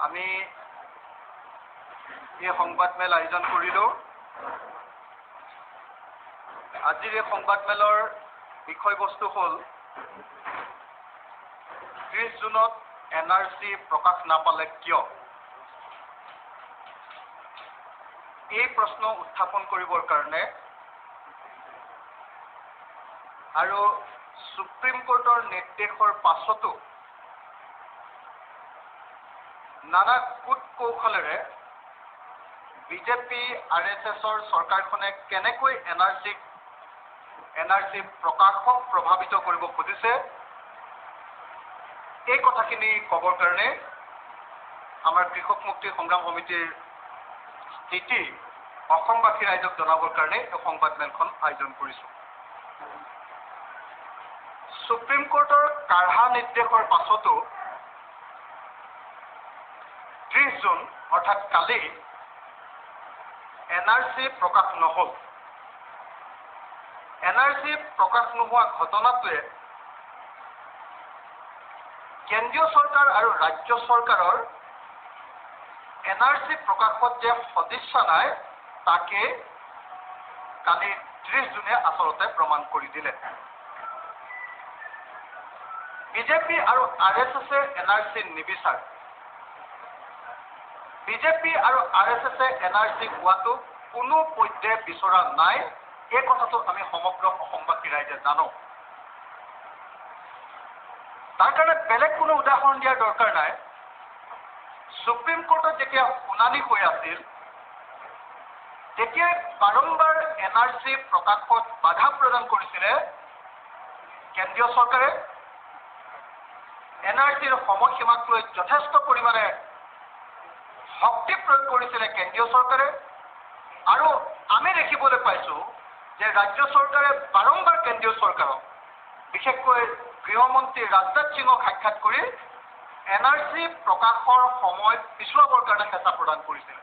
আমি এই সংবাদমেল আয়োজন কৰিলোঁ। আজিৰ এই সংবাদমেলৰ বিষয়বস্তু হ'ল 30 জুনত NRC প্ৰকাশ নাপালে কিয়? এই প্ৰশ্ন উত্থাপন কৰিবৰ কাৰণে আৰু সুপ্ৰিম কোৰ্টৰ নিৰ্দেশৰ পাছতো নানা কূট কৌশলেৰে বিজেপি RSSৰ চৰকাৰখনে কেনেকৈ NRC প্ৰকাশক প্ৰভাৱিত কৰিব খুজিছে এই কথাখিনি ক'বৰ কাৰণে আমাৰ কৃষক মুক্তি সংগ্ৰাম সমিতিৰ স্থিতি অসমবাসী ৰাইজক জনাবৰ কাৰণে এই সংবাদমেলখন আয়োজন কৰিছোঁ। সুপ্ৰিম কোৰ্টৰ কাঢ়া নিৰ্দেশৰ পাছতো 30 জুন অৰ্থাৎ কালি NRC প্ৰকাশ নহ'ল। NRC প্ৰকাশ নোহোৱা ঘটনাটোৱে কেন্দ্ৰীয় চৰকাৰ আৰু ৰাজ্য চৰকাৰৰ NRC প্ৰকাশত যে সদিচ্ছা নাই তাকে কালি 30 জুনে আচলতে প্ৰমাণ কৰি দিলে। বিজেপি আৰু RSSে NRC নিবিচাৰে। বিজেপি আৰু RSSে NRC হোৱাটো কোনো পধ্যে বিচৰা নাই। এই কথাটো আমি সমগ্ৰ অসমবাসী ৰাইজে জানো। তাৰ কাৰণে বেলেগ কোনো উদাহৰণ দিয়াৰ দৰকাৰ নাই। সুপ্ৰিম কোৰ্টত যেতিয়া শুনানি হৈ আছিল তেতিয়াই বাৰম্বাৰ NRC প্ৰকাশত বাধা প্ৰদান কৰিছিলে কেন্দ্ৰীয় চৰকাৰে। NRCৰ সময়সীমাক লৈ যথেষ্ট পৰিমাণে শক্তি প্ৰয়োগ কৰিছিলে কেন্দ্ৰীয় চৰকাৰে। আৰু আমি দেখিবলৈ পাইছোঁ যে ৰাজ্য চৰকাৰে বাৰম্বাৰ কেন্দ্ৰীয় চৰকাৰক বিশেষকৈ গৃহমন্ত্ৰী ৰাজনাথ সিঙক সাক্ষাৎ কৰি NRC প্ৰকাশৰ সময় পিছুৱাবৰ কাৰণে হেঁচা প্ৰদান কৰিছিল।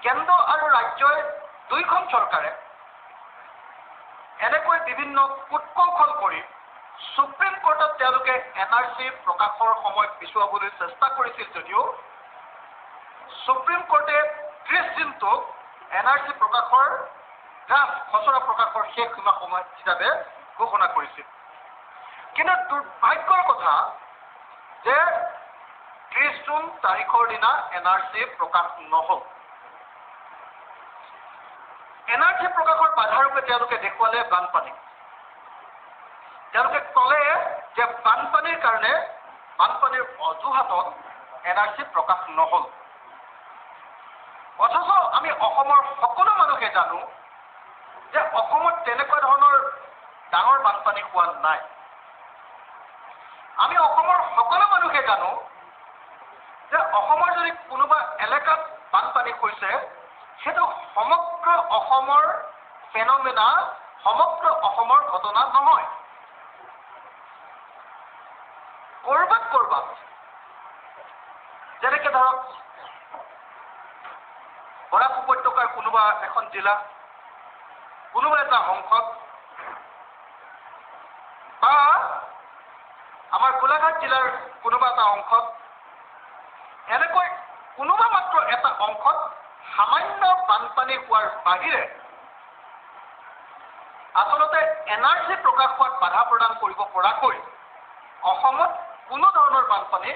কেন্দ্ৰ আৰু ৰাজ্যই দুয়োখন চৰকাৰে এনেকৈ বিভিন্ন কূটকৌশল কৰি সুপ্ৰিম কোৰ্টত তেওঁলোকে NRC প্ৰকাশৰ সময় পিছুৱাবলৈ চেষ্টা কৰিছিল যদিও সুপ্ৰিম কোৰ্টে 30 জুনটোক NRC প্ৰকাশৰ খচৰা প্ৰকাশৰ শেষ সীমা সময় হিচাপে ঘোষণা কৰিছিল। কিন্তু দুৰ্ভাগ্যৰ কথা যে 30 জুন তাৰিখৰ দিনা NRC প্ৰকাশ নহ'ল। NRC প্ৰকাশৰ বাধাৰূপে তেওঁলোকে দেখুৱালে বানপানী। তেওঁলোকে ক'লে যে বানপানীৰ কাৰণে বানপানীৰ অজুহাতত NRC প্ৰকাশ নহ'ল। অথচ আমি অসমৰ সকলো মানুহে জানো যে অসমত তেনেকুৱা ধৰণৰ ডাঙৰ বানপানী হোৱা নাই। আমি অসমৰ সকলো মানুহে জানো যে অসমৰ যদি কোনোবা এলেকাত বানপানী হৈছে সেইটো সমগ্ৰ অসমৰ ফেনমেনা, সমগ্ৰ অসমৰ ঘটনা নহয়। ক'ৰবাত যেনেকে ধৰক বৰাক উপত্যকাৰ কোনোবা এখন জিলা, কোনোবা এটা অংশত বা আমাৰ গোলাঘাট জিলাৰ কোনোবা এটা অংশত এনেকৈ কোনোবা মাত্ৰ এটা অংশত সামান্য বানপানী হোৱাৰ বাহিৰে আচলতে NRC প্ৰকাশ হোৱাত বাধা প্ৰদান কৰিব পৰাকৈ অসমত কোনো ধৰণৰ বানপানী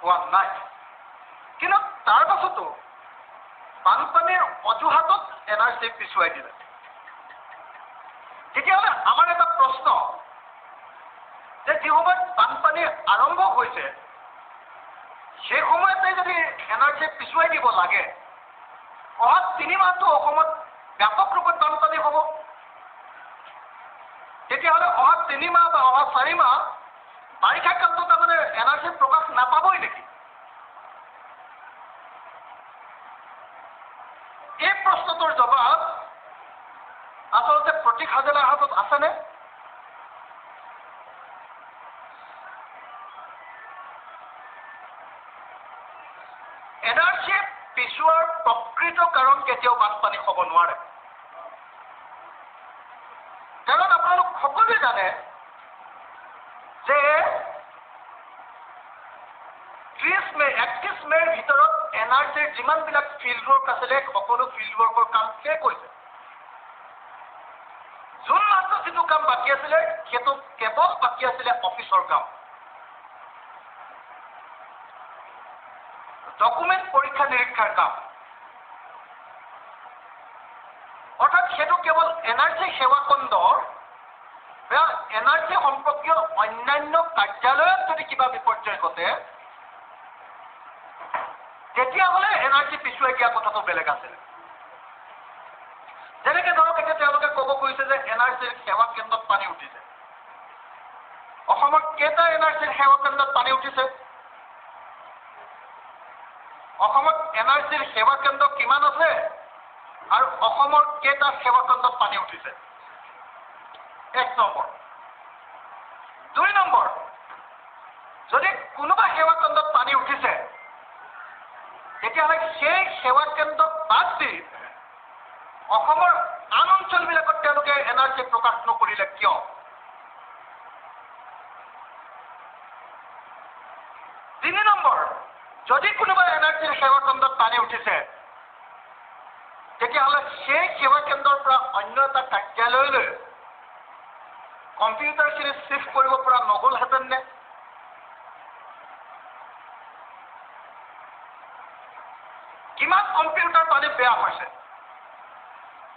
হোৱা নাই। কিন্তু তাৰ পাছতো বানপানীৰ অজুহাতত NRC পিছুৱাই দিলে। তেতিয়াহ'লে আমাৰ এটা প্ৰশ্ন যে যি সময়ত বানপানী আৰম্ভ হৈছে সেই সময়তে যদি NRC পিছুৱাই দিব লাগে, অহা 3 মাহটো অসমত ব্যাপক ৰূপত বানপানী হ'ব। তেতিয়াহ'লে অহা 3 মাহ বা অহা 4 মাহ বাৰিষা কালটো তাৰমানে NRC প্ৰকাশ নাপাবই নেকি? এই প্ৰশ্নটোৰ জবাব আচলতে প্ৰতীক হাজেলাৰ হাতত আছেনে? NRC পিছুৱাৰ প্ৰকৃত কাৰণ কেতিয়াও বানপানী হ'ব নোৱাৰে। কাৰণ আপোনালোক সকলোৱে জানে যে 31 মেৰ ভিতৰত NRCৰ যিমানবিলাক ফিল্ড ৱৰ্ক আছিলে সকলো ফিল্ড ৱৰ্কৰ কাম শেষ হৈছে। জুন মাহত যিটো কাম বাকী আছিলে সেইটো কেৱল বাকী আছিলে অফিচৰ কাম। ডকুমেণ্ট পৰীক্ষা নিৰীক্ষাৰ কাম। অৰ্থাৎ সেইটো কেৱল NRC সেৱাখণ্ডৰ বা NRC সম্পৰ্কীয় অন্যান্য কাৰ্যালয়ত যদি কিবা বিপৰ্যয় ঘটে তেতিয়াহ'লে NRC পিছুৱাই দিয়া কথাটো বেলেগ আছিলে। যেনেকে ধৰক এতিয়া তেওঁলোকে ক'ব খুজিছে যে NRCৰ সেৱা কেন্দ্ৰত পানী উঠিছে। অসমত কেইটা NRCৰ সেৱা কেন্দ্ৰত পানী উঠিছে? অসমত NRCৰ সেৱা কেন্দ্ৰ কিমান আছে আৰু অসমৰ কেইটা সেৱা কেন্দ্ৰত পানী উঠিছে? 1 নম্বৰ। 2 নম্বৰ, যদি কোনোবা সেৱা কেন্দ্ৰত পানী উঠিছে তেতিয়াহ'লে সেই সেৱা কেন্দ্ৰক বাদ দি অসমৰ আন অঞ্চলবিলাকত তেওঁলোকে NRC প্ৰকাশ নকৰিলে কিয়? তিনি নম্বৰ, যদি কোনোবা NRCৰ সেৱা কেন্দ্ৰত পানী উঠিছে তেতিয়াহ'লে সেই সেৱা কেন্দ্ৰৰ পৰা অন্য এটা কাৰ্যালয়লৈ কম্পিউটাৰখিনি চিফ্ট কৰিব পৰা নগ'লহেঁতেন নে? কিমান কম্পিউটাৰ পানী বেয়া হৈছে?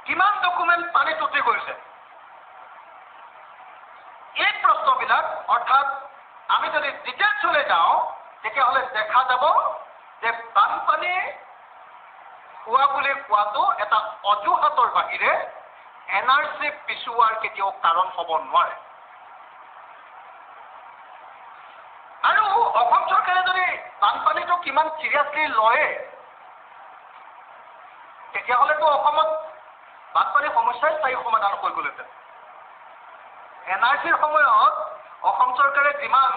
কিমান ডকুমেণ্ট পানীত উঠি গৈছে? এই প্ৰশ্নবিলাক অৰ্থাৎ আমি যদি ডিটেইলছলৈ যাওঁ তেতিয়াহ'লে দেখা যাব যে বানপানী হোৱা বুলি কোৱাটো এটা অজুহাতৰ বাহিৰে NRC পিছুৱাৰ কেতিয়াও কাৰণ হ'ব নোৱাৰে। আৰু অসম চৰকাৰে যদি বানপানীটো কিমান চিৰিয়াছলি লয় তেতিয়াহ'লেতো অসমত বানপানীৰ সমস্যাই স্থায়ী সমাধান হৈ গ'লহেঁতেন। NRCৰ সময়ত অসম চৰকাৰে যিমান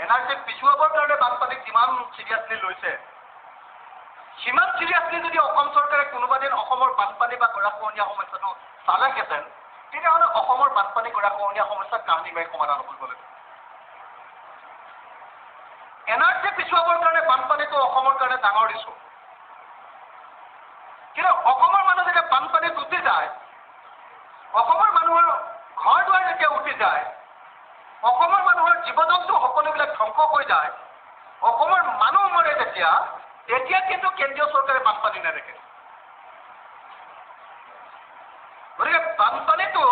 NRC পিছুৱাবৰ কাৰণে বানপানীক যিমান চিৰিয়াছলি লৈছে সিমান চিৰিয়াছলি যদি অসম চৰকাৰে কোনোবা দিন অসমৰ বানপানী বা গৰাখহনীয়া সমস্যাটো চালেহেঁতেন তেতিয়াহ'লে অসমৰ বানপানী গৰাখহনীয়া সমস্যাৰ কাহিনীবাহী সমাধান হৈ গ'লহেঁতেন। NRC পিছুৱাবৰ কাৰণে বানপানীটো অসমৰ কাৰণে ডাঙৰ ইছ্যু। কিন্তু অসমৰ মানুহ যেতিয়া বানপানীত উঠি যায়, অসমৰ মানুহৰ ঘৰ দুৱাৰ যেতিয়া উঠি যায়, অসমৰ মানুহৰ জীৱ জন্তু সকলোবিলাক ধ্বংস হৈ যায়, অসমৰ মানুহ মৰে তেতিয়া কিন্তু কেন্দ্ৰীয় চৰকাৰে বানপানী নেদেখে। গতিকে বানপানীটো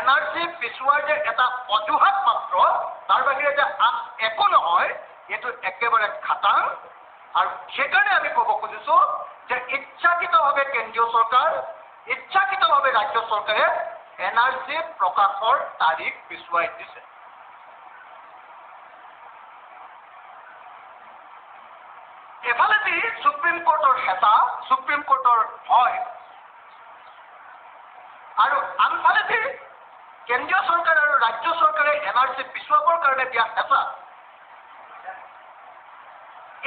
NRC পিছুৱাৰ যে এটা অজুহাত মাত্ৰ, তাৰ বাহিৰে যে আন একো নহয়, এইটো একেবাৰে খাটাং। আৰু সেইকাৰণে আমি ক'ব খুজিছো যে ইচ্ছাকৃতভাৱে কেন্দ্ৰীয় চৰকাৰ, ইচ্ছাকৃতভাৱে ৰাজ্য চৰকাৰে NRC প্ৰকাশৰ তাৰিখ পিছুৱাই দিছে। এফালেদি সুপ্ৰিম কোৰ্টৰ হেঁচা, সুপ্ৰিম কোৰ্টৰ ভয়, আৰু আনফালেদি কেন্দ্ৰীয় চৰকাৰ আৰু ৰাজ্য চৰকাৰে NRC পিছুৱাবৰ কাৰণে দিয়া হেঁচা।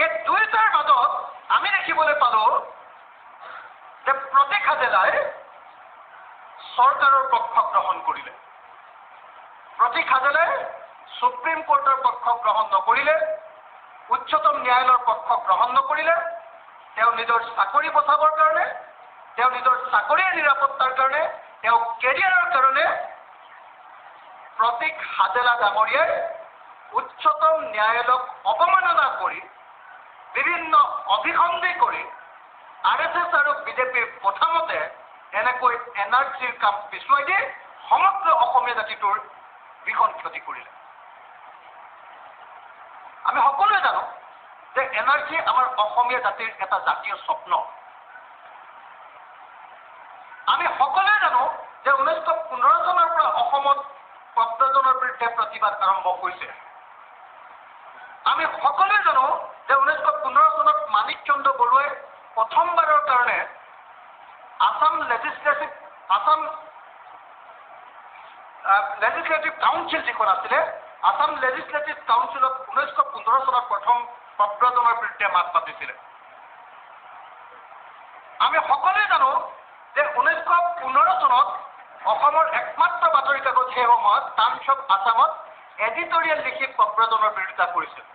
এই দুয়োটাৰ মাজত আমি দেখিবলৈ পালো যে প্ৰতীক হাজেলাই চৰকাৰৰ পক্ষ গ্ৰহণ কৰিলে। প্ৰতীক হাজেলাই সুপ্ৰিম কোৰ্টৰ পক্ষ গ্ৰহণ নকৰিলে, উচ্চতম ন্যায়ালয়ৰ পক্ষ গ্ৰহণ নকৰিলে। তেওঁ নিজৰ চাকৰি বচাবৰ কাৰণে, তেওঁ নিজৰ চাকৰিৰ নিৰাপত্তাৰ কাৰণে, তেওঁ কেৰিয়াৰৰ কাৰণে প্ৰতীক হাজেলা ডাঙৰীয়াই উচ্চতম ন্যায়ালয়ক অৱমাননা কৰি, বিভিন্ন অভিসন্ধি কৰি RSS আৰু বিজেপিৰ প্ৰথমতে এনেকৈ NRCৰ কাম পিছুৱাই দি সমগ্ৰ অসমীয়া জাতিটোৰ ভীষণ ক্ষতি কৰিলে। আমি সকলোৱে জানো যে NRC আমাৰ অসমীয়া জাতিৰ এটা জাতীয় স্বপ্ন। আমি সকলোৱে জানো যে 1915 চনৰ পৰা অসমত প্ৰব্ৰজনৰ বিৰুদ্ধে প্ৰতিবাদ আৰম্ভ হৈছে। আমি সকলোৱে জানো যে 1915 চনত মানিক চন্দ্ৰ বৰুৱাই প্ৰথমবাৰৰ কাৰণে আসাম লেজিছলেটিভ কাউন্সিল যিখন আছিলে, আসাম লেজিছলেটিভ কাউন্সিলত 1915 চনত প্ৰথম প্ৰব্ৰজনৰ বিৰুদ্ধে মাত মাতিছিলে। আমি সকলোৱে জানো যে 1915 চনত অসমৰ একমাত্ৰ বাতৰি কাকত সেই সময়ত টাইমছ অফ আছামত এডিটৰিয়েল লিখি প্ৰব্ৰজনৰ বিৰোধিতা কৰিছিল।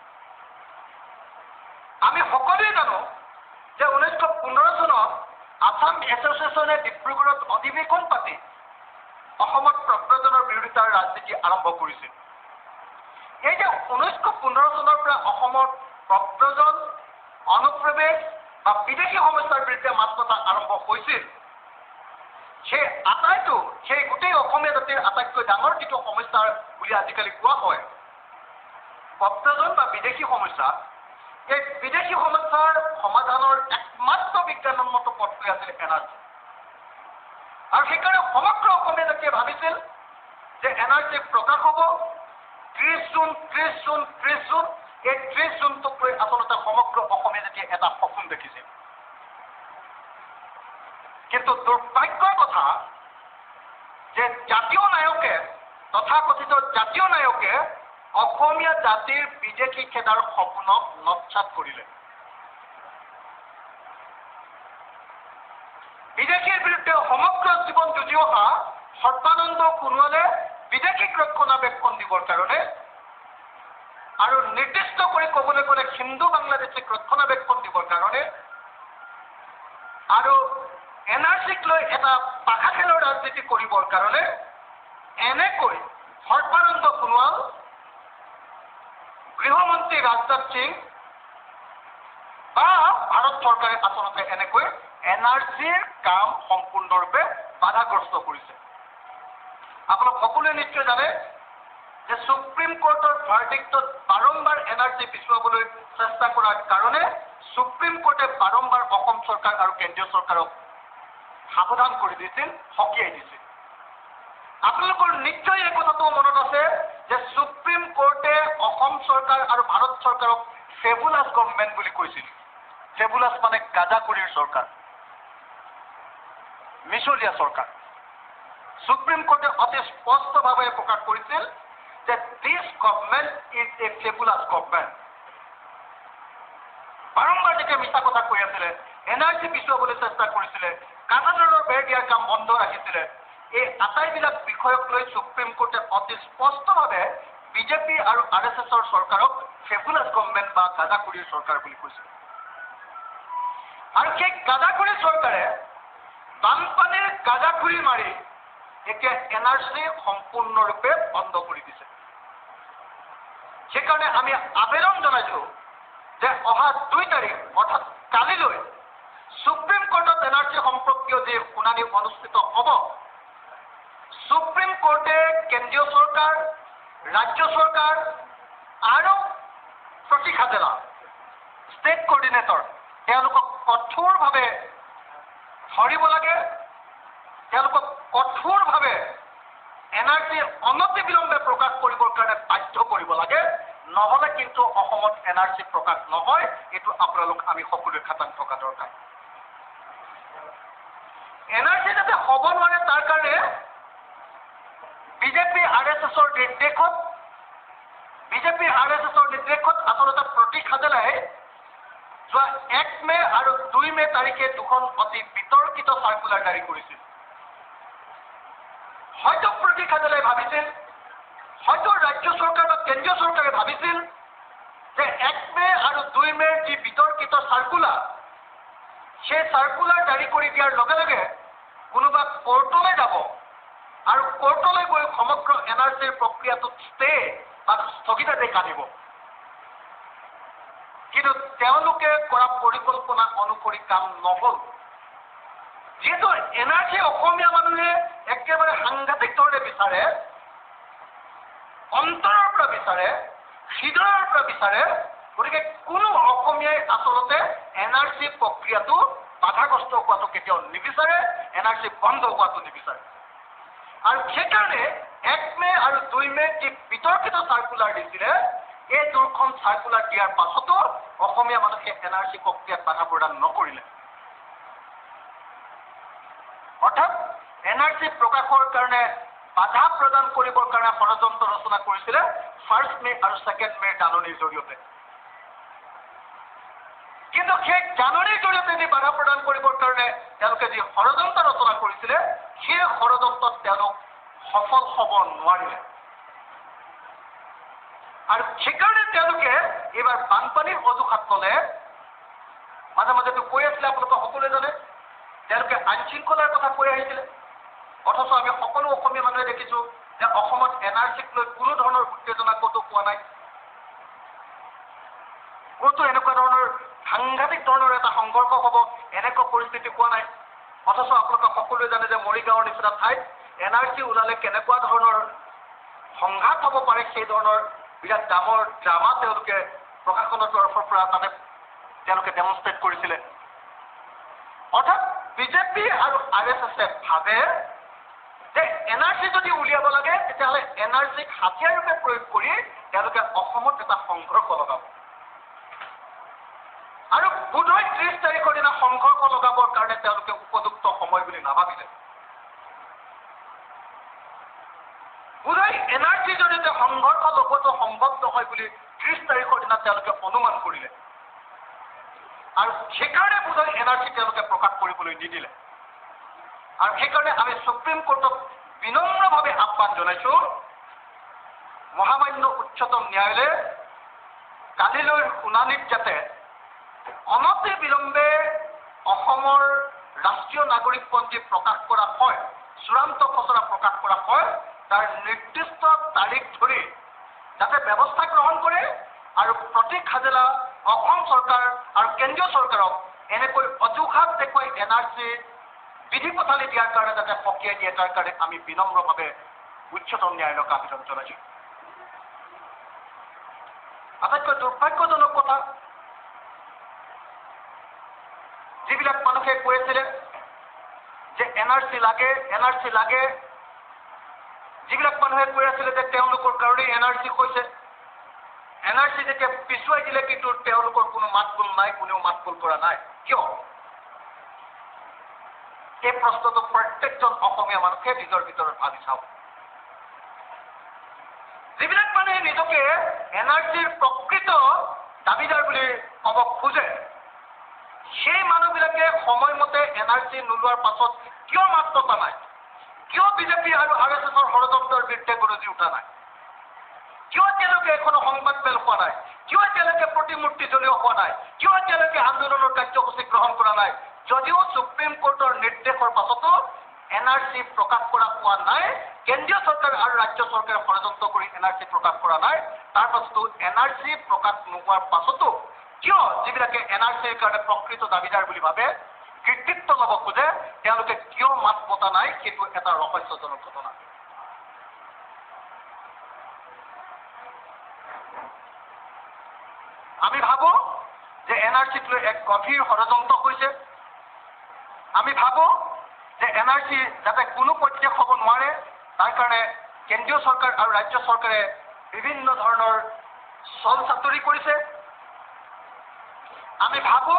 আমি সকলোৱে জানো যে 1915 চনত আসাম এছ'চিয়েশ্যনে ডিব্ৰুগড়ত অধিৱেশন পাতি অসমত প্ৰব্ৰজনৰ বিৰোধিতাৰ ৰাজনীতি আৰম্ভ কৰিছিল। এই যে 1915 চনৰ পৰা অসমত প্ৰব্ৰজন, অনুপ্ৰৱেশ বা বিদেশী সমস্যাৰ বিৰুদ্ধে মাত মতা আৰম্ভ হৈছিল, সেই গোটেই অসমীয়া জাতিৰ আটাইতকৈ ডাঙৰ যিটো সমস্যা বুলি আজিকালি কোৱা হয় প্ৰব্ৰজন বা বিদেশী সমস্যা, এই বিদেশী সমস্যাৰ সমাধানৰ একমাত্ৰ বিজ্ঞানসন্মত পথটোৱে আছিল NRC। আৰু সেইকাৰণে সমগ্ৰ অসমীয়া জাতিয়ে ভাবিছিল যে NRC প্ৰকাশ হ'ব 30 জুন। এই 30 জুনটোক লৈ আচলতে সমগ্ৰ অসমীয়া জাতিয়ে এটা সপোন দেখিছিল। কিন্তু দুৰ্ভাগ্যৰ কথা যে জাতীয় নায়কে, তথাকথিত জাতীয় নায়কে অসমীয়া জাতিৰ বিদেশী খেদাৰ সপোনক নস্যাৎ কৰিলে। বিদেশীৰ বিৰুদ্ধে সমগ্ৰ জীৱন যুঁজি অহা সৰ্বানন্দ সোণোৱালে বিদেশীক ৰক্ষণাবেক্ষণ দিবৰ কাৰণে আৰু নিৰ্দিষ্ট কৰি ক'বলৈ গ'লে হিন্দু বাংলাদেশীক ৰক্ষণাবেক্ষণ দিবৰ কাৰণে আৰু NRCক লৈ এটা পাখা খেলৰ ৰাজনীতি কৰিবৰ কাৰণে এনেকৈ সৰ্বানন্দ সোণোৱাল, গৃহমন্ত্ৰী ৰাজনাথ সিং বা ভাৰত চৰকাৰে আচলতে এনেকৈ NRCৰ কাম সম্পূৰ্ণৰূপে বাধাগ্ৰস্ত কৰিছে। আপোনালোক সকলোৱে নিশ্চয় জানে যে সুপ্ৰিম কোৰ্টৰ ভাৰ্ডিক্টত বাৰম্বাৰ NRC পিছুৱাবলৈ চেষ্টা কৰাৰ কাৰণে সুপ্ৰিম কোৰ্টে বাৰম্বাৰ অসম চৰকাৰ আৰু কেন্দ্ৰীয় চৰকাৰক সাৱধান কৰি দিছিল, সকীয়াই দিছিল। আপোনালোকৰ নিশ্চয় এই কথাটো মনত আছে যে সুপ্ৰিম কোৰ্টে অসম চৰকাৰ আৰু ভাৰত চৰকাৰক ফেবুলাছ গভৰ্ণমেণ্ট বুলি কৈছিল। ফেবুলাছ মানে গাজাখুৰিৰ চৰকাৰ, মিছলীয়া চৰকাৰ। সুপ্ৰিম কোৰ্টে অতি স্পষ্টভাৱে প্ৰকাশ কৰিছিল যে দিছ গভৰ্ণমেণ্ট ইজ এ ফেবুলাছ গভৰ্ণমেণ্ট। বাৰম্বাৰ যেতিয়া মিছা কথা কৈ আছিলে, NRC পিছুৱাবলৈ চেষ্টা কৰিছিলে, কাটাৰৰ বেৰ দিয়াৰ কাম বন্ধ ৰাখিছিলে, এই আটাইবিলাক বিষয়ক লৈ সুপ্ৰিম কোৰ্টে অতি স্পষ্টভাৱে বিজেপি আৰু RSSৰ চৰকাৰক ফেবুলাছ গভৰ্ণমেণ্ট বা গাজাখুৰিৰ চৰকাৰ বুলি কৈছিল। আৰু সেই গাজাখুৰি চৰকাৰে বানপানীৰ গাজাখুৰি মাৰি এতিয়া NRC সম্পূৰ্ণৰূপে বন্ধ কৰি দিছে। সেইকাৰণে আমি আবেদন জনাইছো যে অহা 2 তাৰিখ অৰ্থাৎ কালিলৈ সুপ্ৰিম কোৰ্টত NRC সম্পৰ্কীয় যি শুনানি অনুষ্ঠিত হ'ব, সুপ্ৰিম কোৰ্টে কেন্দ্ৰীয় চৰকাৰ, ৰাজ্য চৰকাৰ আৰু প্ৰতীক্ষা জিলা ষ্টেট কোঅৰ্ডিনেটৰ তেওঁলোকক কঠোৰভাৱে ধৰিব লাগে, তেওঁলোকক কঠোৰভাৱে NRC অনতিবিলম্বে প্ৰকাশ কৰিবৰ কাৰণে বাধ্য কৰিব লাগে, নহ'লে কিন্তু অসমত NRC প্ৰকাশ নহয়। এইটো আপোনালোক আমি সকলোৱে খাটাং থকা দৰকাৰ। NRC যাতে হ'ব নোৱাৰে তাৰ কাৰণে বিজেপি RSSৰ নিৰ্দেশত আচলতে প্ৰতীক্ষা জিলাই যোৱা 1 মে আৰু 2 মে তাৰিখে দুখন অতি বিতৰ্কিত চাৰ্কুলাৰ জাৰি কৰিছিল। হয়তো প্ৰতীক্ষা জিলাই ভাবিছিল, হয়তো ৰাজ্য চৰকাৰ বা কেন্দ্ৰীয় চৰকাৰে ভাবিছিল যে 1 মে আৰু 2 মেৰ যি বিতৰ্কিত চাৰ্কুলাৰ, সেই চাৰ্কুলাৰ জাৰি কৰি দিয়াৰ লগে লগে কোনোবা কোৰ্টলৈ যাব আৰু কোৰ্টলৈ গৈ সমগ্ৰ NRCৰ প্ৰক্ৰিয়াটোত ষ্টে বা স্থগিতাদেশ আনিব। কিন্তু তেওঁলোকে কৰা পৰিকল্পনা অনুসৰি কাম নহ'ল। যিহেতু NRC অসমীয়া মানুহে একেবাৰে সাংঘাতিক ধৰণে বিচাৰে, অন্তৰৰ পৰা বিচাৰে, হৃদয়ৰ পৰা বিচাৰে, গতিকে কোনো অসমীয়াই আচলতে NRC প্ৰক্ৰিয়াটো বাধাগ্ৰস্ত হোৱাটো কেতিয়াও নিবিচাৰে, NRC বন্ধ হোৱাটো নিবিচাৰে। আৰু সেইকাৰণে 1 মে আৰু 2 মে যি বিতৰ্কিত চাৰ্কুলাৰ দিছিলে, এই দুখন চাৰ্কুলাৰ দিয়াৰ পাছতো অসমীয়া মানুহে NRC প্ৰক্ৰিয়াত বাধা প্ৰদান নকৰিলে। অৰ্থাৎ NRC প্ৰকাশৰ কাৰণে বাধা প্ৰদান কৰিবৰ কাৰণে ষড়যন্ত্ৰ ৰচনা কৰিছিলে 1 মে আৰু 2 মেৰ জাননীৰ জৰিয়তে। কিন্তু সেই জাননীৰ জৰিয়তে যি বাধা প্ৰদান কৰিবৰ কাৰণে তেওঁলোকে যি ষড়যন্ত্ৰ ৰচনা কৰিছিলে, সেই ষড়যন্ত্ৰত তেওঁলোক সফল হ'ব নোৱাৰিলে। আৰু সেইকাৰণে তেওঁলোকে এইবাৰ বানপানীৰ অজুহাত ল'লে মাজে মাজেতো কৈ আছিলে, আপোনালোকে সকলোৱে জানে, তেওঁলোকে আইন শৃংখলাৰ কথা কৈ আহিছিলে। অথচ আমি সকলো অসমীয়া মানুহে দেখিছোঁ যে অসমত NRCক লৈ কোনো ধৰণৰ উত্তেজনা ক'তো পোৱা নাই, ক'তো এনেকুৱা ধৰণৰ সাংঘাতিক ধৰণৰ এটা সংঘৰ্ষ হ'ব এনেকুৱা পৰিস্থিতি পোৱা নাই। অথচ আপোনালোকে সকলোৱে জানে যে মৰিগাঁৱৰ নিচিনা ঠাইত NRC ওলালে কেনেকুৱা ধৰণৰ সংঘাত হ'ব পাৰে, সেই ধৰণৰ বিৰাট ডাঙৰ ড্ৰামা তেওঁলোকে প্ৰশাসনৰ তৰফৰ পৰা তাতে তেওঁলোকে ডেমনষ্ট্ৰেট কৰিছিলে। অৰ্থাৎ বিজেপি আৰু RSSে ভাবে যে NRC যদি উলিয়াব লাগে তেতিয়াহ'লে NRCক হাতিয়াৰ ৰূপে প্ৰয়োগ কৰি তেওঁলোকে অসমত এটা সংঘৰ্ষ লগাব। আৰু বোধহয় 30 তাৰিখৰ দিনা সংঘৰ্ষ লগাবৰ কাৰণে তেওঁলোকে উপযুক্ত সময় বুলি নাভাবিলে। বোধহয় NRCৰ জৰিয়তে সংঘৰ্ষ লগোৱাটো সম্ভৱ নহয় বুলি 30 তাৰিখৰ দিনা তেওঁলোকে অনুমান কৰিলে। আৰু সেইকাৰণে বোধহয় NRC তেওঁলোকে প্ৰকাশ কৰিবলৈ নিদিলে। আৰু সেইকাৰণে আমি সুপ্ৰিম কোৰ্টক বিনম্ৰভাৱে আহ্বান জনাইছো, মহামান্য উচ্চতম ন্যায়ালয়ে কালিলৈ শুনানিত যাতে অনতি বিলম্বে অসমৰ ৰাষ্ট্ৰীয় নাগৰিকপঞ্জী প্ৰকাশ কৰা হয়, চূড়ান্ত খচৰা প্ৰকাশ কৰা হয়, তাৰ নিৰ্দিষ্ট তাৰিখ ধৰি যাতে ব্যৱস্থা গ্ৰহণ কৰে আৰু প্ৰতীক হাজেলা অসম চৰকাৰ আৰু কেন্দ্ৰীয় চৰকাৰক এনেকৈ অজুহাত দেখুৱাই NRC বিধি পথালি দিয়াৰ কাৰণে যাতে সকীয়াই দিয়ে, তাৰ কাৰণে আমি বিনম্ৰভাৱে উচ্চতম ন্যায়ালয়ক আবেদন জনাইছো। আটাইতকৈ দুৰ্ভাগ্যজনক কথা, যিবিলাক মানুহে কৈ আছিলে যে NRC লাগে, যিবিলাক মানুহে কৈ আছিলে যে তেওঁলোকৰ কাৰণেই NRC কৈছে, NRC যেতিয়া পিছুৱাই দিলে কিন্তু তেওঁলোকৰ কোনো মাত বোল নাই, কোনেও মাত বোল কৰা নাই। কিয়? এই প্ৰশ্নটো প্ৰত্যেকজন অসমীয়া মানুহে নিজৰ ভিতৰত ভাবি চাওক। যিবিলাক মানুহে নিজকে NRCৰ প্ৰকৃত দাবীদাৰ বুলি ক'ব খোজে, সেই মানুহবিলাকে সময়মতে NRC নোলোৱাৰ পাছত কিয় মাত মতা নাই? কিয় বিজেপি আৰু RSSৰ ষড়যন্ত্ৰৰ বিৰুদ্ধে গৰজি উঠা নাই? কিয় তেওঁলোকে এখনো সংবাদ মেল হোৱা নাই? কিয় তেওঁলোকে প্ৰতিমূৰ্তি জ্বলিও হোৱা নাই? কিয় তেওঁলোকে আন্দোলনৰ কাৰ্যসূচী গ্ৰহণ কৰা নাই? যদিও সুপ্ৰিম কোৰ্টৰ নিৰ্দেশৰ পাছতো NRC প্ৰকাশ কৰা হোৱা নাই, কেন্দ্ৰীয় চৰকাৰ আৰু ৰাজ্য চৰকাৰে ষড়যন্ত্ৰ কৰি NRC প্ৰকাশ কৰা নাই, তাৰ পাছতো NRC প্ৰকাশ নোহোৱাৰ পাছতো কিয় যিবিলাকে NRCৰ কাৰণে প্ৰকৃত দাবীদাৰ বুলি ভাবে, কৃতিত্ব ল'ব খোজে, তেওঁলোকে কিয় মাত মতা নাই, সেইটো এটা ৰহস্যজনক ঘটনা। আমি ভাবো যে NRCক লৈ এক গভীৰ ষড়যন্ত্ৰ হৈছে। আমি ভাবো যে NRC যাতে কোনো পৰ্যায় হ'ব নোৱাৰে, তাৰ কাৰণে কেন্দ্ৰীয় চৰকাৰ আৰু ৰাজ্য চৰকাৰে বিভিন্ন ধৰণৰ চল চাতুৰি কৰিছে। আমি ভাবো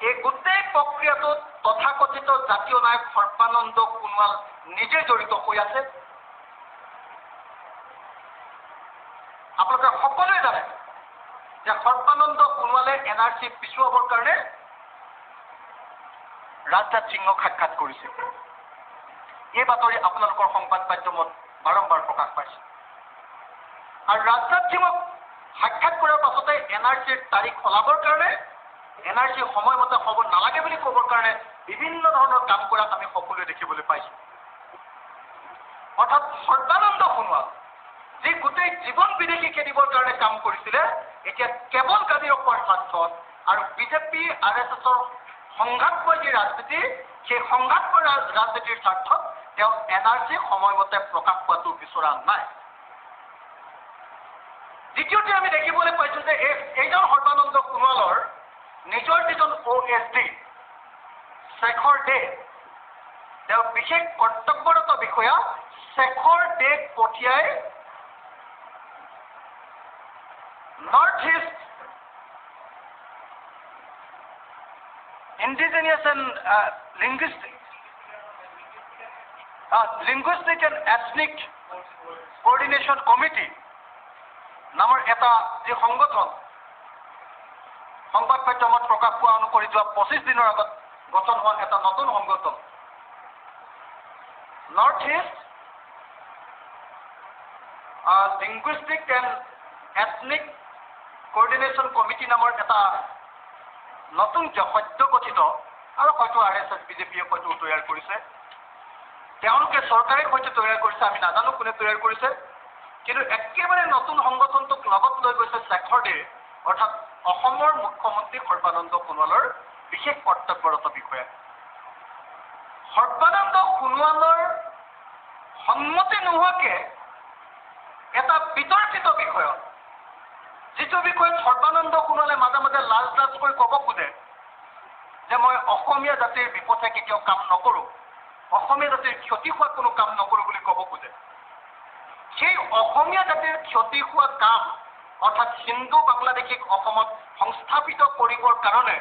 এই গোটেই প্ৰক্ৰিয়াটোত তথাকথিত জাতীয় নায়ক সৰ্বানন্দ সোণোৱাল নিজে জড়িত হৈ আছে। আপোনালোকে সকলোৱে জানে যে সৰ্বানন্দ সোণোৱালে NRC পিছুৱাবৰ কাৰণে ৰাজনাথ সিঙক সাক্ষাৎ কৰিছে। এই বাতৰি আপোনালোকৰ সংবাদ মাধ্যমত বাৰম্বাৰ প্ৰকাশ পাইছে। আৰু ৰাজনাথ সিঙক সাক্ষাৎ কৰাৰ পাছতে NRCৰ তাৰিখ সলাবৰ কাৰণে, NRC সময়মতে হ'ব নালাগে বুলি ক'বৰ কাৰণে বিভিন্ন ধৰণৰ কাম কৰা আমি সকলোৱে দেখিবলৈ পাইছো। অৰ্থাৎ সৰ্বানন্দ সোণোৱাল যি গোটেই জীৱন বিদেশী খেদিবৰ কাৰণে কাম কৰিছিলে, এতিয়া কেৱল গাদী ৰখাৰ স্বাৰ্থত আৰু বিজেপি RSSৰ সংঘাতময় যি ৰাজনীতি, সেই সংঘাতময় ৰাজনীতিৰ স্বাৰ্থত তেওঁ NRC সময়মতে প্ৰকাশ পোৱাটো বিচৰা নাই। দ্বিতীয়তে আমি দেখিবলৈ পাইছো যে এইজন সৰ্বানন্দ সোণোৱালৰ নিজৰ যিজন OSD শেখৰ দে, তেওঁ বিশেষ কৰ্তব্যৰত বিষয়া শেখৰ দেক পঠিয়াই north east indigenous and linguistic and ethnic coordination committee নামৰ এটা যি সংগঠন সংবাদ মাধ্যমত প্ৰকাশ পোৱা অনুসৰি যোৱা 25 দিনৰ আগত গঠন হোৱা এটা নতুন সংগঠন north east linguistic and ethnic coordination committee নামৰ এটা নতুন সদ্যগঠিত আৰু হয়তো RSS বিজেপিয়ে হয়তো তৈয়াৰ কৰিছে, তেওঁলোকে চৰকাৰে হয়তো তৈয়াৰ কৰিছে, আমি নাজানো কোনে তৈয়াৰ কৰিছে, কিন্তু একেবাৰে নতুন সংগঠনটোক লগত লৈ গৈছে শেখৰ দে, অৰ্থাৎ অসমৰ মুখ্যমন্ত্ৰী সৰ্বানন্দ সোণোৱালৰ বিশেষ কৰ্তব্যৰত বিষয়া। সৰ্বানন্দ সোণোৱালৰ সন্মতি নোহোৱাকে এটা বিতৰ্কিত বিষয়ত, যিটো বিষয়ত সৰ্বানন্দ সোণোৱালে মাজে মাজে লাজ কৰি ক'ব খোজে যে মই অসমীয়া জাতিৰ বিপথে কেতিয়াও কাম নকৰোঁ, অসমীয়া জাতিৰ ক্ষতি হোৱা কোনো কাম নকৰোঁ বুলি ক'ব খোজে। সেই অসমীয়া জাতিৰ ক্ষতি হোৱা কাম অৰ্থাৎ হিন্দু বাংলাদেশীক অসমত সংস্থাপিত কৰিবৰ কাৰণে,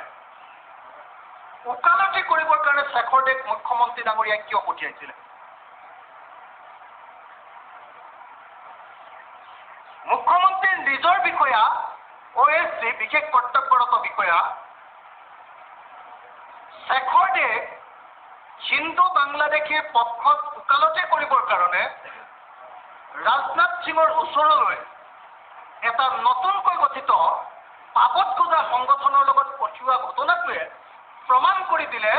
ওকালতি কৰিবৰ কাৰণে শেখৰ দেক মুখ্যমন্ত্ৰী ডাঙৰীয়াই কিয় পঠিয়াইছিলে? মুখ্যমন্ত্ৰীৰ নিজৰ বিষয়া OSD বিশেষ কৰ্তব্যৰত বিষয়া শেখৰ দেক হিন্দু বাংলাদেশীৰ পক্ষত ওকালতি কৰিবৰ কাৰণে ৰাজনাথ সিঙৰ ওচৰলৈ এটা নতুনকৈ গঠিত পাবত খোজা সংগঠনৰ লগত পঠিওৱা ঘটনাটোৱে প্ৰমাণ কৰি দিলে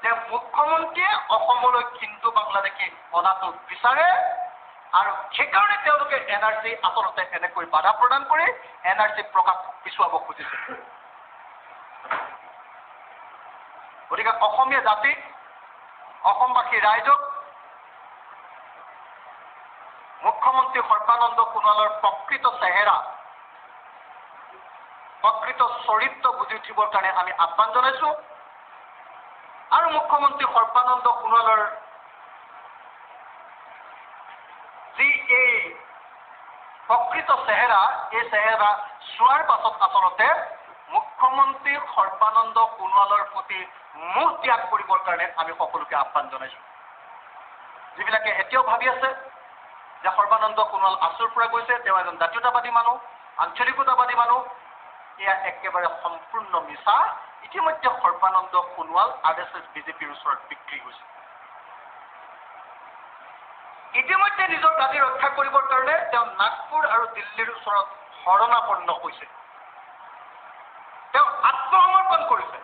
যে মুখ্যমন্ত্ৰীয়ে অসমলৈ হিন্দু বাংলাদেশী অনাটো বিচাৰে, আৰু সেইকাৰণে তেওঁলোকে NRC আচলতে এনেকৈ বাধা প্ৰদান কৰি NRC প্ৰকাশ পিছুৱাব খুজিছে। গতিকে অসমীয়া জাতিক, অসমবাসী ৰাইজক মুখ্যমন্ত্ৰী সৰ্বানন্দ সোণোৱালৰ প্ৰকৃত চেহেৰা, প্ৰকৃত চৰিত্ৰ বুজি উঠিবৰ কাৰণে আমি আহ্বান জনাইছো, আৰু মুখ্যমন্ত্ৰী সৰ্বানন্দ সোণোৱালৰ যি এই প্ৰকৃত চেহেৰা, এই চেহেৰা চোৱাৰ পাছত আচলতে মুখ্যমন্ত্ৰী সৰ্বানন্দ সোণোৱালৰ প্ৰতি মুখ ত্যাগ কৰিবৰ কাৰণে আমি সকলোকে আহ্বান জনাইছো। যিবিলাকে এতিয়াও ভাবি আছে যে সৰ্বানন্দ সোণোৱাল আচুৰ পৰা গৈছে, তেওঁ এজন জাতীয়তাবাদী মানুহ, আঞ্চলিকতাবাদী মানুহ, এয়া একেবাৰে সম্পূৰ্ণ মিছা। ইতিমধ্যে সৰ্বানন্দ সোণোৱাল RSS বিজেপিৰ ওচৰত বিক্ৰী হৈছে। ইতিমধ্যে নিজৰ গাদী ৰক্ষা কৰিবৰ কাৰণে তেওঁ নাগপুৰ আৰু দিল্লীৰ ওচৰত শৰণাপন্ন হৈছে। তেওঁ আত্মসমৰ্পণ কৰিছে।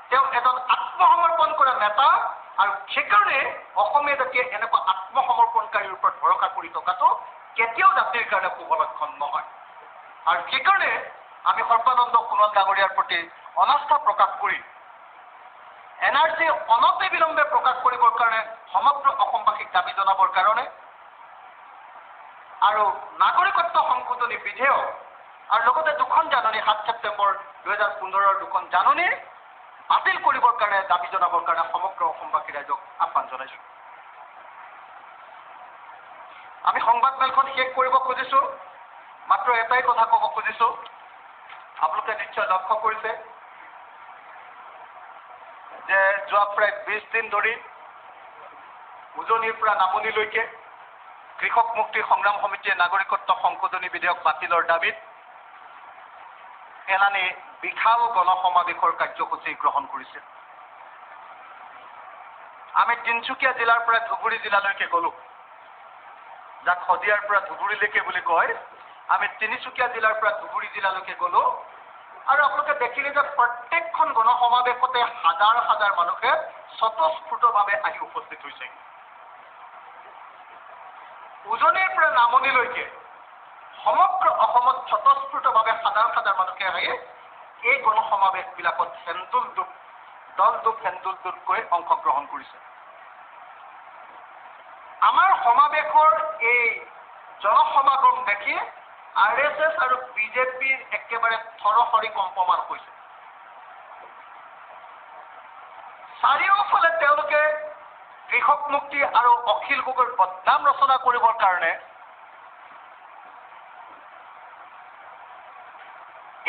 তেওঁ এজন আত্মসমৰ্পণ কৰা নেতা, আৰু সেইকাৰণে অসমীয়া জাতিয়ে এনেকুৱা আত্মসমৰ্পণকাৰীৰ ওপৰত ভৰসা কৰি থকাটো কেতিয়াও জাতিৰ কাৰণে শুভ লক্ষণ নহয়। আৰু সেইকাৰণে আমি সৰ্বানন্দ সোণোৱাল ডাঙৰীয়াৰ প্ৰতি অনাস্থা প্ৰকাশ কৰি NRC অনতি বিলম্বে প্ৰকাশ কৰিবৰ কাৰণে সমগ্ৰ অসমবাসীক দাবী জনাবৰ কাৰণে, আৰু নাগৰিকত্ব সংশোধনী বিধেয়ক আৰু লগতে দুখন জাননী 7 ছেপ্টেম্বৰ 2015 দুখন জাননী বাতিল কৰিবৰ কাৰণে দাবী জনাবৰ কাৰণে সমগ্ৰ অসমবাসী ৰাইজক আহ্বান জনাইছো। আমি সংবাদমেলখন শেষ কৰিব খুজিছো, মাত্ৰ এটাই কথা ক'ব খুজিছো। আপোনালোকে নিশ্চয় লক্ষ্য কৰিছে যে যোৱা প্ৰায় 20 দিন ধৰি উজনিৰ পৰা নামনিলৈকে কৃষক মুক্তি সংগ্ৰাম সমিতিয়ে নাগৰিকত্ব সংশোধনী বিধেয়ক বাতিলৰ দাবীত এলানি বিশাল গণসমাৱেশৰ কাৰ্যসূচী গ্ৰহণ কৰিছে। আমি তিনিচুকীয়া জিলাৰ পৰা ধুবুৰী জিলালৈকে গ'লো, যাক শদিয়াৰ পৰা ধুবুৰীলৈকে বুলি কয়। আমি তিনিচুকীয়া জিলাৰ পৰা ধুবুৰী জিলালৈকে গ'লো, আৰু আপোনালোকে দেখিলে যে প্ৰত্যেকখন গণসমাৱেশতে হাজাৰ হাজাৰ মানুহে স্বতঃস্ফূৰ্তভাৱে আহি উপস্থিত হৈছে। উজনিৰ পৰা নামনিলৈকে সমগ্ৰ অসমত স্বতঃস্ফূৰ্তভাৱে হাজাৰ হাজাৰ মানুহে আহি এই গণসমাৱেশবিলাকত হেন্দুলদোপকৈ অংশগ্ৰহণ কৰিছে। আমাৰ সমাৱেশৰ এই জনসমাগম দেখি RSS আৰু বিজেপিৰ একেবাৰে থৰহৰি কম্পমান হৈছে। চাৰিওফালে তেওঁলোকে কৃষক মুক্তি আৰু অখিল গগৈৰ বদনাম ৰচনা কৰিবৰ কাৰণে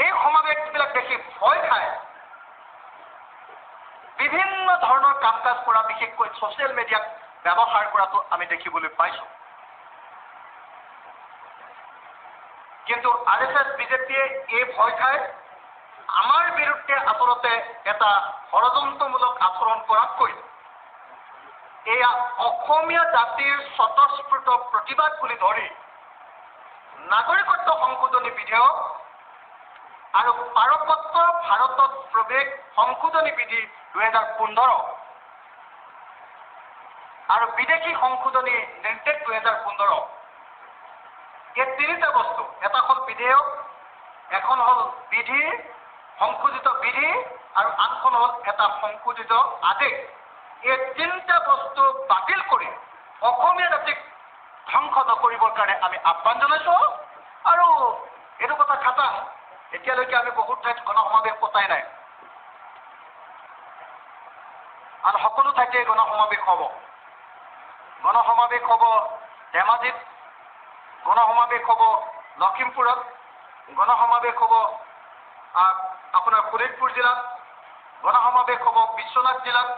এই সমাৱেশবিলাক দেখি ভয় খায় বিভিন্ন ধৰণৰ কাম কাজ কৰা, বিশেষকৈ ছচিয়েল মিডিয়াক ব্যৱহাৰ কৰাটো আমি দেখিবলৈ পাইছো। কিন্তু RSS বিজেপিয়ে এই ভয় খায় আমাৰ বিৰুদ্ধে আচলতে এটা ষড়যন্ত্ৰমূলক আচৰণ কৰাতকৈ এয়া অসমীয়া জাতিৰ স্বতঃস্ফূৰ্ত প্ৰতিবাদ বুলি ধৰি নাগৰিকত্ব সংশোধনী বিধেয়ক আৰু পাৰপত্ৰ ভাৰতত প্ৰৱেশ সংশোধনী বিধি 2015 আৰু বিদেশী সংশোধনী নিৰ্দেশ 2015 এই তিনিটা বস্তু, এটা হ'ল বিধেয়ক, এখন হ'ল বিধি সংশোধিত বিধি আৰু আনখন হ'ল এটা সংশোধিত আদেশ। এই তিনিটা বস্তু বাতিল কৰি অসমীয়া জাতিক ধ্বংস নকৰিবৰ কাৰণে আমি আহ্বান জনাইছোঁ। আৰু এইটো কথা খাটাং, এতিয়ালৈকে আমি বহুত ঠাইত গণসমাৱেশ পতাই নাই, আৰু সকলো ঠাইতে গণসমাৱেশ হ'ব। গণসমাৱেশ হ'ব ধেমাজিত, গণসমাৱেশ হ'ব লখিমপুৰত, গণসমাৱেশ হ'ব আপোনাৰ শোণিতপুৰ জিলাত, গণসমাৱেশ হ'ব বিশ্বনাথ জিলাত,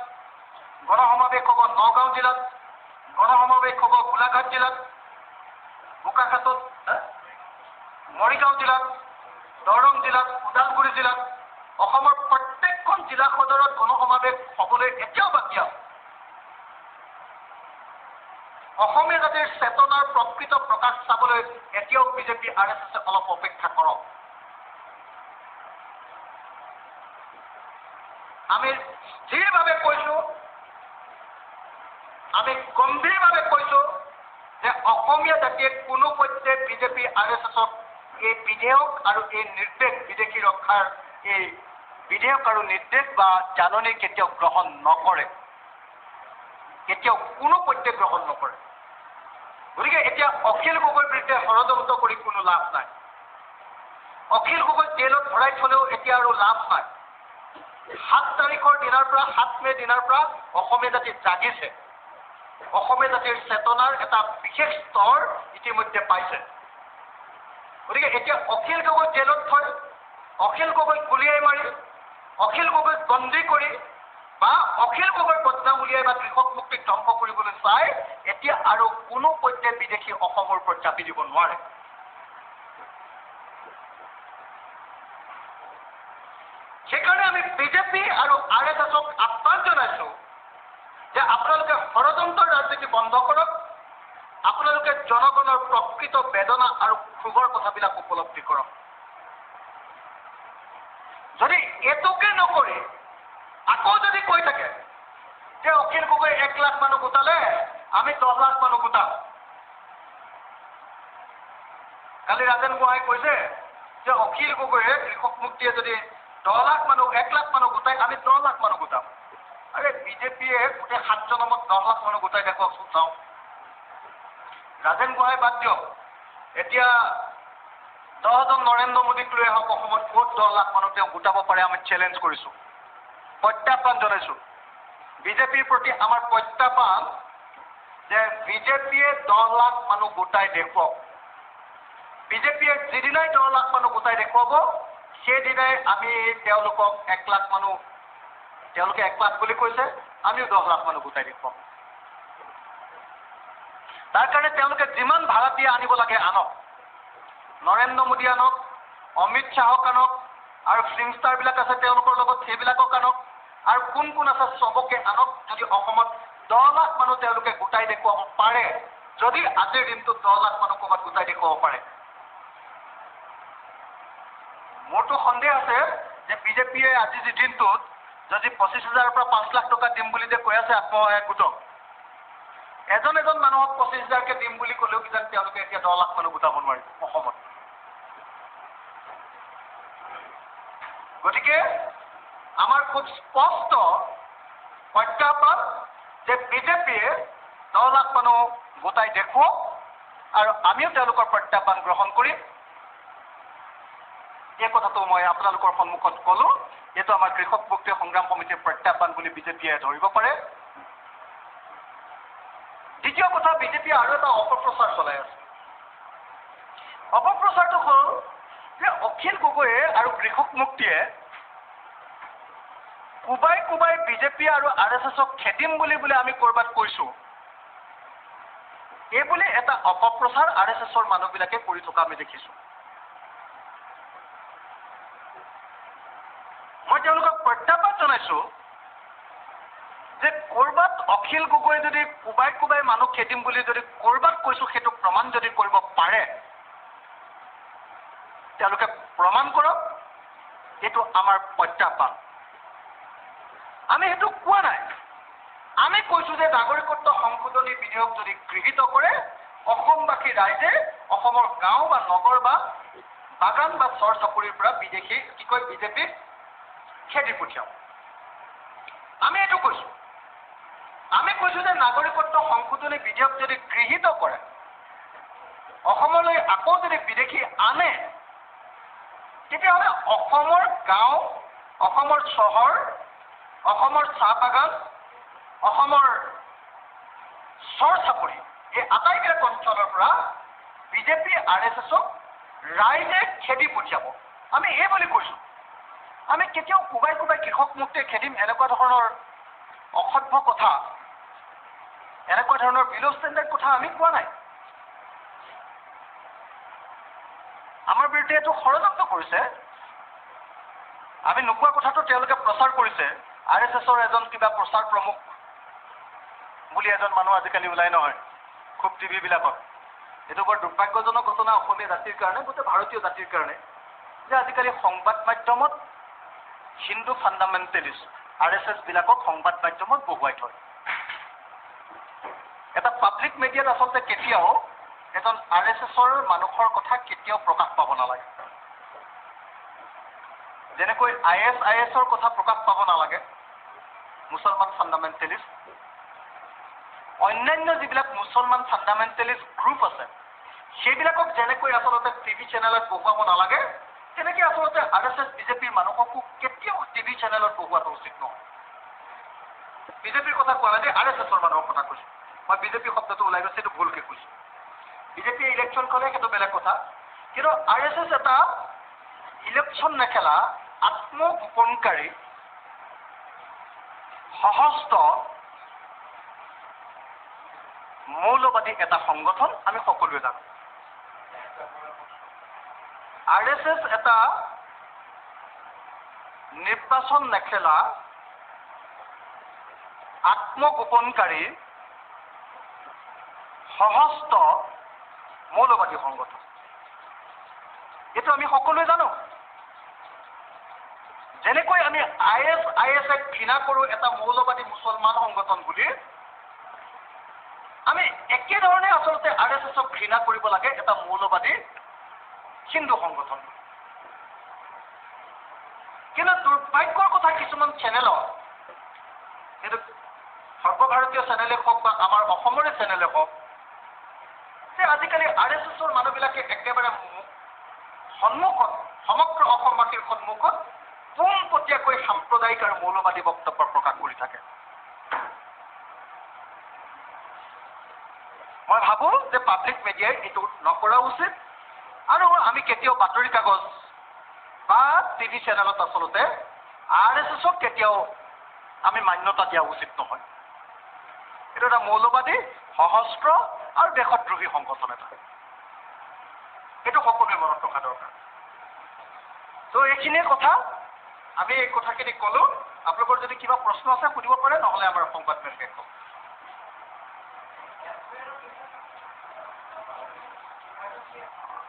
গণসমাৱেশ হ'ব নগাঁও জিলাত, গণসমাৱেশ হ'ব গোলাঘাট জিলাত, বোকাখাতত, মৰিগাঁও জিলাত, দৰং জিলাত, ওদালগুৰি জিলাত, অসমৰ প্ৰত্যেকখন জিলা সদৰত গণসমাৱেশ হ'বলৈ এতিয়াও বাকী আছে। অসমীয়া জাতিৰ চেতনাৰ প্ৰকৃত প্ৰকাশ চাবলৈ এতিয়াও বিজেপি RSS অলপ অপেক্ষা কৰক। আমি স্থিৰভাৱে কৈছো, আমি গম্ভীৰভাৱে কৈছো যে অসমীয়া জাতিয়ে কোনো পধ্যে বিজেপি RSSক এই বিধেয়ক আৰু এই নিৰ্দেশ, বিদেশী ৰক্ষাৰ এই বিধেয়ক আৰু নিৰ্দেশ বা জাননী কেতিয়াও গ্ৰহণ নকৰে, কেতিয়াও কোনো পধ্যে গ্ৰহণ নকৰে। গতিকে এতিয়া অখিল গগৈৰ বিৰুদ্ধে ষড়যন্ত্ৰ কৰি কোনো লাভ নাই। অখিল গগৈ জেলত ভৰাই থলেও এতিয়া আৰু লাভ নাই। 7 তাৰিখৰ দিনাৰ পৰা 7 মে' দিনাৰ পৰা অসমীয়া জাতি জাগিছে। অসমীয়া জাতিৰ চেতনাৰ এটা বিশেষ স্তৰ ইতিমধ্যে পাইছে। গতিকে এতিয়া অখিল গগৈ জেলত থৈ, অখিল গগৈক গুলিয়াই মাৰি, অখিল গগৈক বন্দী কৰি বা অখিল গগৈৰ বদনাম উলিয়াই বা কৃষক মুক্তিক ধ্বংস কৰিবলৈ চাই এতিয়া আৰু কোনো পধ্যে বিদেশী অসমৰ ওপৰত চাপি দিব নোৱাৰে। সেইকাৰণে আমি বিজেপি আৰু RSSক আহ্বান জনাইছো যে আপোনালোকে ষড়যন্ত্ৰৰ ৰাজনীতি বন্ধ কৰক, আপোনালোকে জনগণৰ প্ৰকৃত বেদনা আৰু ক্ষোভৰ কথাবিলাক উপলব্ধি কৰক। যদি এইটোকে নকৰি আকৌ যদি কৈ থাকে যে অখিল গগৈ 1 লাখ মানুহ গোটালে, আমি 10 লাখ মানুহ গোটাম। কালি ৰাজেন গোহাঁই কৈছে যে অখিল গগৈয়ে কৃষক মুক্তিয়ে যদি 10 লাখ মানুহ 1 লাখ মানুহ গোটাই, আমি 10 লাখ মানুহ গোটাম। আৰে বিজেপিয়ে গোটেই 7 জনমত 10 লাখ মানুহ গোটাই দেখুৱাওকচোন চাওঁ। ৰাজেন গোহাঁই বাদ দিয়ক, এতিয়া 10 জন নৰেন্দ্ৰ মোদীক লৈ আহক অসমত, ক'ত 10 লাখ মানুহ তেওঁ গোটাব পাৰে আমি চেলেঞ্জ কৰিছো, প্ৰত্যাহ্বান জনাইছো। বিজেপিৰ প্ৰতি আমাৰ প্ৰত্যাহ্বান যে বিজেপিয়ে 10 লাখ মানুহ গোটাই দেখুৱাওক। বিজেপিয়ে যিদিনাই 10 লাখ মানুহ গোটাই দেখুৱাব, সেইদিনাই আমি তেওঁলোকক 1 লাখ মানুহ, তেওঁলোকে 1 লাখ বুলি কৈছে, আমিও 10 লাখ মানুহ গোটাই দেখুৱাম। তাৰ কাৰণে তেওঁলোকে যিমান ভাৰতীয় আনিব লাগে আনক, নৰেন্দ্ৰ মোদী আনক, অমিত শ্বাহক আনক, আৰু ফিল্মষ্টাৰবিলাক আছে তেওঁলোকৰ লগত সেইবিলাকক আনক, আৰু কোন কোন আছে চবকে আনক। যদি অসমত 10 লাখ মানুহ তেওঁলোকে গোটাই দেখুৱাব পাৰে, যদি আজিৰ দিনটোত 10 লাখ মানুহ ক'ৰবাত গোটাই দেখুৱাব পাৰে, মোৰতো সন্দেহ আছে যে বিজেপিয়ে আজিৰ দিনটোত যদি 25,000ৰ পৰা 5 লাখ টকা দিম বুলি যে কৈ আছে আত্মসহায়ক গোটক, এজন এজন মানুহক 25,000কে দিম বুলি ক'লেও কিজানি তেওঁলোকে এতিয়া 10 লাখ মানুহ গোটাব নোৱাৰিব অসমত। গতিকে আমাৰ খুব স্পষ্ট প্ৰত্যাহ্বান যে বিজেপিয়ে 10 লাখ মানুহ গোটাই দেখুৱাওক, আৰু আমিও তেওঁলোকৰ প্ৰত্যাহ্বান গ্ৰহণ কৰিম। এই কথাটো মই আপোনালোকৰ সন্মুখত ক'লো। এইটো আমাৰ কৃষক মুক্তি সংগ্ৰাম সমিতিৰ প্ৰত্যাহ্বান বুলি বিজেপিয়ে ধৰিব পাৰে। দ্বিতীয় কথা, বিজেপিয়ে আৰু এটা অপপ্ৰচাৰ চলাই আছে। অপপ্ৰচাৰটো হ'ল যে অখিল গগৈয়ে আৰু কৃষক মুক্তিয়ে কোবাই কোবাই বিজেপি আৰু RSSক খেদিম বুলি আমি ক'ৰবাত কৈছো, এই বুলি এটা অপপ্ৰচাৰ RSSৰ মানুহবিলাকে কৰি থকা আমি দেখিছো। মই তেওঁলোকক প্ৰত্যাহ্বান জনাইছো যে ক'ৰবাত অখিল গগৈ যদি কোবাই কোবাই মানুহ খেদিম বুলি যদি ক'ৰবাত কৈছো, সেইটো প্ৰমাণ যদি কৰিব পাৰে তেওঁলোকে প্ৰমাণ কৰক, এইটো আমাৰ প্ৰত্যাহ্বান। আমি সেইটো কোৱা নাই। আমি কৈছো যে নাগৰিকত্ব সংশোধনী বিধেয়ক যদি গৃহীত কৰে, অসমবাসী ৰাইজে অসমৰ গাঁও বা নগৰ বা বাগান বা চৰ চাপৰিৰ পৰা বিজেপিক খেদি পঠিয়াম। আমি এইটো কৈছো। আমি কৈছো যে নাগৰিকত্ব সংশোধনী বিধেয়ক যদি গৃহীত কৰে, অসমলৈ আকৌ যদি বিদেশী আনে, তেতিয়াহ'লে অসমৰ গাঁও, অসমৰ চহৰ, অসমৰ চাহ বাগান, অসমৰ চৰ চাপৰি, এই আটাইবিলাক অঞ্চলৰ পৰা বিজেপি RSSক ৰাইজে খেদি পঠিয়াব। আমি এই বুলি কৈছো। আমি কেতিয়াও কোবাই কৃষক মুক্তি খেদিম এনেকুৱা ধৰণৰ অসভ্য কথা, এনেকুৱা ধৰণৰ বিল' ষ্টেণ্ডাৰ্ড কথা আমি কোৱা নাই। আমাৰ বিৰুদ্ধে এইটো ষড়যন্ত্ৰ কৰিছে। আমি নোকোৱা কথাটো তেওঁলোকে প্ৰচাৰ কৰিছে। RSSৰ এজন কিবা প্ৰচাৰ প্ৰমুখ বুলি এজন মানুহ আজিকালি ওলাই নহয় খুব টিভিবিলাকত। এইটো বৰ দুৰ্ভাগ্যজনক ঘটনা অসমীয়া জাতিৰ কাৰণে, গোটেই ভাৰতীয় জাতিৰ কাৰণে, যে আজিকালি সংবাদ মাধ্যমত হিন্দু ফাণ্ডামেণ্টেলিষ্ট RSS বিলাকক সংবাদ মাধ্যমত বহুৱাই থয়। এটা পাব্লিক মিডিয়াত আচলতে কেতিয়াও এজন RSSৰ মানুহৰ কথা কেতিয়াও প্ৰকাশ পাব নালাগে। যেনেকৈ ISISৰ কথা প্ৰকাশ পাব নালাগে, মুছলমান ফাণ্ডামেণ্টেলিষ্ট, অন্যান্য যিবিলাক মুছলমান ফাণ্ডামেণ্টেলিষ্ট গ্ৰুপ আছে, সেইবিলাকক যেনেকৈ আচলতে টিভি চেনেলত বহুৱাব নালাগে, তেনেকৈ আচলতে RSS বিজেপিৰ মানুহকো কেতিয়াও টিভি চেনেলত বহুৱাটো উচিত নহয়। বিজেপিৰ কথা কোৱা নাই, RSSৰ মানুহৰ কথা কৈছো। মই বিজেপি শব্দটো ওলাই গৈছে, এইটো ভুলকে কৈছো। বিজেপি ইলেকশ্যন কৰে সেইটো বেলেগ কথা, কিন্তু RSS এটা ইলেকশ্যন নেখেলা আত্মগোপনকাৰী সহস্ত মৌলবাদী এটা সংগঠন, আমি সকলোৱে জানো। RSS এটা নিৰ্বাচন নেখেলা আত্মগোপনকাৰী সহস্ত মৌলবাদী সংগঠন। এইটো আমি সকলোৱে জানো। যেনেকৈ আমি ISISক ঘৃণা কৰো এটা মৌলবাদী মুছলমান সংগঠন বুলি, আমি একেধৰণে আচলতে RSSক ঘৃণা কৰিব লাগে এটা মৌলবাদী হিন্দু সংগঠন। কিন্তু দুৰ্ভাগ্যৰ কথা, কিছুমান চেনেলত, কিন্তু সৰ্বভাৰতীয় চেনেলে হওক বা আমাৰ অসমৰে চেনেলে হওক, যে আজিকালি RSSৰ মানুহবিলাকে একেবাৰে সন্মুখত, সমগ্ৰ অসমবাসীৰ সন্মুখত পোনপটীয়াকৈ সাম্প্ৰদায়িক আৰু মৌলবাদী বক্তব্য প্ৰকাশ কৰি থাকে। মই ভাবো যে পাব্লিক মিডিয়াই এইটো নকৰা উচিত, আৰু আমি কেতিয়াও বাতৰি কাগজ বা টিভি চেনেলত আচলতে RSSক কেতিয়াও আমি মান্যতা দিয়া উচিত নহয়। এইটো এটা মৌলবাদী, সহস্ৰ আৰু দেশদ্ৰোহী সংগঠন এটা। এইটো সকলোৱে মনত ৰখা দৰকাৰ। ত' এইখিনিয়ে কথা, আমি এই কথাখিনি ক'লো। আপোনালোকৰ যদি কিবা প্ৰশ্ন আছে সুধিব পাৰে, নহ'লে আমাৰ সংবাদমেল শেষ হ'ব।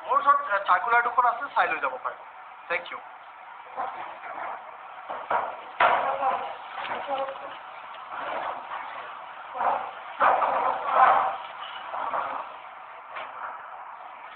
মোৰ ওচৰত চাৰ্কুলাৰ দুখন আছে, চাই লৈ যাব পাৰে। Thank U.